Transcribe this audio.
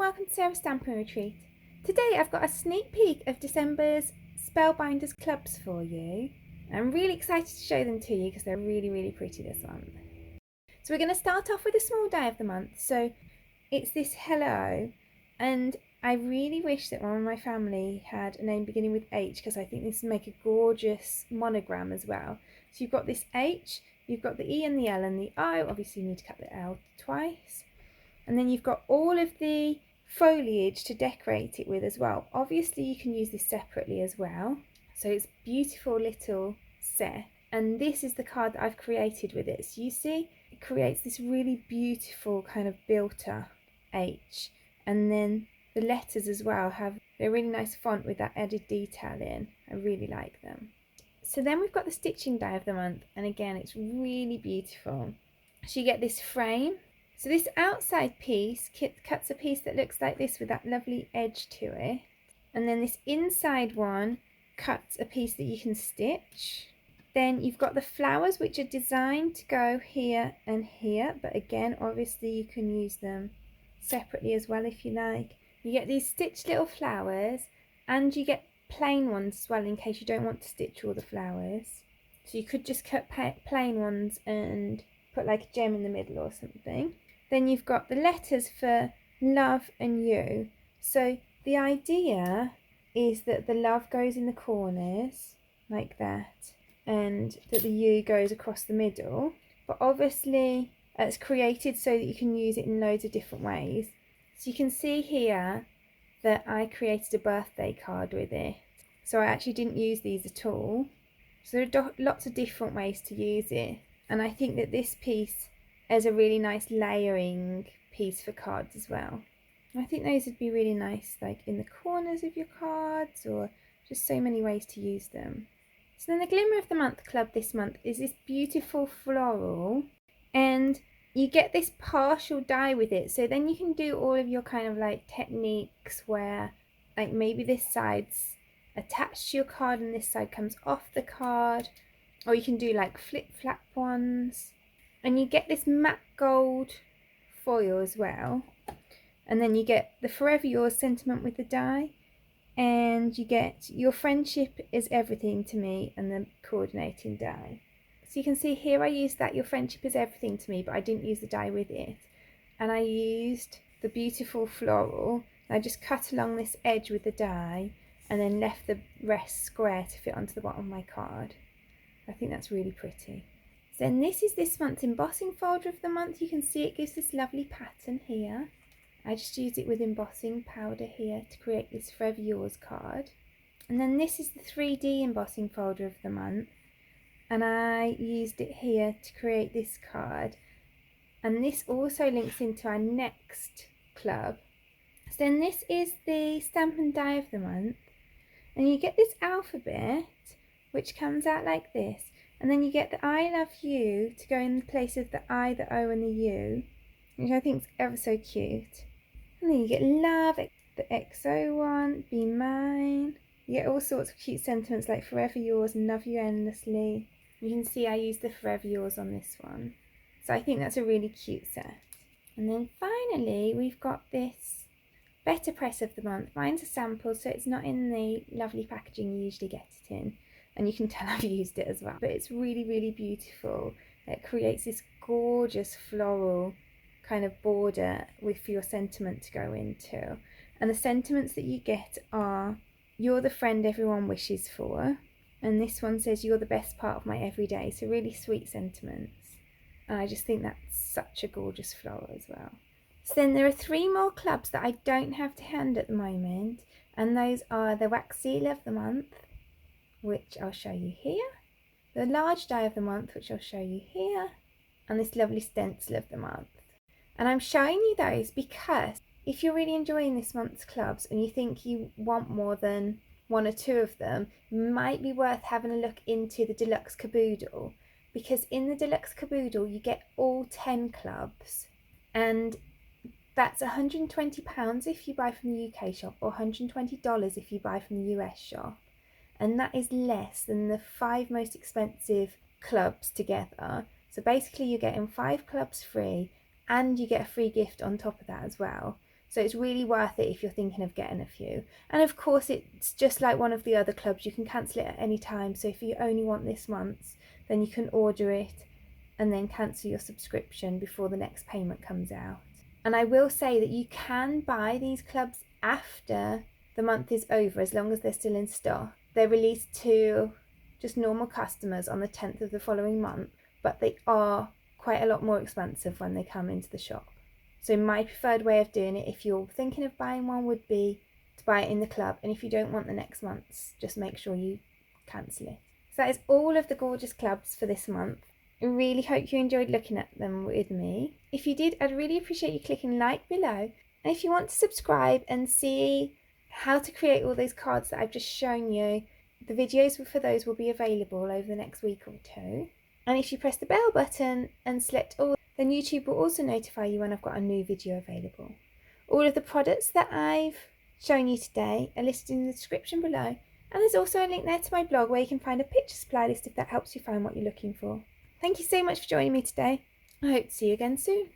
welcome to Sarah's Stamping Retreat. Today I've got a sneak peek of December's Spellbinders clubs for you. I'm really excited to show them to you because they're really pretty this month. So we're going to start off with a small die of the month. So it's this hello, and I really wish that one of my family had a name beginning with H because I think this would make a gorgeous monogram as well. So you've got this H, you've got the E and the L and the O. Obviously you need to cut the L twice. And then you've got all of the foliage to decorate it with as well. Obviously you can use this separately as well. So it's a beautiful little set. And this is the card that I've created with it. So you see, it creates this really beautiful kind of built-up H. And then the letters as well have a really nice font with that added detail in. I really like them. So then we've got the stitching die of the month. And again, it's really beautiful. So you get this frame. So this outside piece cuts a piece that looks like this with that lovely edge to it. And then this inside one cuts a piece that you can stitch. Then you've got the flowers, which are designed to go here and here. But again, obviously you can use them separately as well if you like. You get these stitched little flowers, and you get plain ones as well in case you don't want to stitch all the flowers. So you could just cut plain ones and put like a gem in the middle or something. Then you've got the letters for love and you. So the idea is that the love goes in the corners like that, and that the U goes across the middle. But obviously it's created so that you can use it in loads of different ways. So you can see here that I created a birthday card with it. So I actually didn't use these at all. So there are lots of different ways to use it. And I think that this piece is a really nice layering piece for cards as well. I think those would be really nice, like in the corners of your cards, or just so many ways to use them. So then the Glimmer of the Month club this month is this beautiful floral, and you get this partial die with it. So then you can do all of your kind of like techniques where like maybe this side's attached to your card and this side comes off the card, or you can do like flip flap ones. And you get this matte gold foil as well. And then you get the Forever Yours sentiment with the die. And you get your friendship is everything to me and the coordinating die. So you can see here I used that your friendship is everything to me, but I didn't use the die with it. And I used the beautiful floral. I just cut along this edge with the die and then left the rest square to fit onto the bottom of my card. I think that's really pretty. Then this is this month's embossing folder of the month. You can see it gives this lovely pattern here. I just used it with embossing powder here to create this Forever Yours card. And then this is the 3D embossing folder of the month. And I used it here to create this card. And this also links into our next club. So then this is the stamp and die of the month. And you get this alphabet, which comes out like this. And then you get the I love you to go in the place of the I, the O and the U, which I think is ever so cute. And then you get love, the XO one, be mine. You get all sorts of cute sentiments like forever yours and love you endlessly. You can see I used the forever yours on this one. So I think that's a really cute set. And then finally we've got this Better Press of the month. Mine's a sample, so it's not in the lovely packaging you usually get it in. And you can tell I've used it as well. But it's really beautiful. It creates this gorgeous floral kind of border for your sentiment to go into. And the sentiments that you get are, you're the friend everyone wishes for. And this one says, you're the best part of my everyday. So really sweet sentiments. And I just think that's such a gorgeous floral as well. So then there are 3 more clubs that I don't have to hand at the moment. And those are the Wax Seal of the month, which I'll show you here, the large die of the month, which I'll show you here, and this lovely stencil of the month. And I'm showing you those because if you're really enjoying this month's clubs and you think you want more than 1 or 2 of them, it might be worth having a look into the Deluxe Caboodle, because in the Deluxe Caboodle you get all 10 clubs, and that's £120 if you buy from the UK shop, or $120 if you buy from the US shop. And that is less than the 5 most expensive clubs together. So basically you're getting 5 clubs free, and you get a free gift on top of that as well. So it's really worth it if you're thinking of getting a few. And of course, it's just like one of the other clubs. You can cancel it at any time. So if you only want this month's, then you can order it and then cancel your subscription before the next payment comes out. And I will say that you can buy these clubs after the month is over, as long as they're still in stock. They're released to just normal customers on the 10th of the following month, but they are quite a lot more expensive when they come into the shop. So my preferred way of doing it, if you're thinking of buying one, would be to buy it in the club. And if you don't want the next month's, just make sure you cancel it. So that is all of the gorgeous clubs for this month. I really hope you enjoyed looking at them with me. If you did, I'd really appreciate you clicking like below. And if you want to subscribe and see how to create all those cards that I've just shown you, the videos for those will be available over the next week or two. And if you press the bell button and select all, then YouTube will also notify you when I've got a new video available. All of the products that I've shown you today are listed in the description below. And there's also a link there to my blog where you can find a picture supply list if that helps you find what you're looking for. Thank you so much for joining me today. I hope to see you again soon.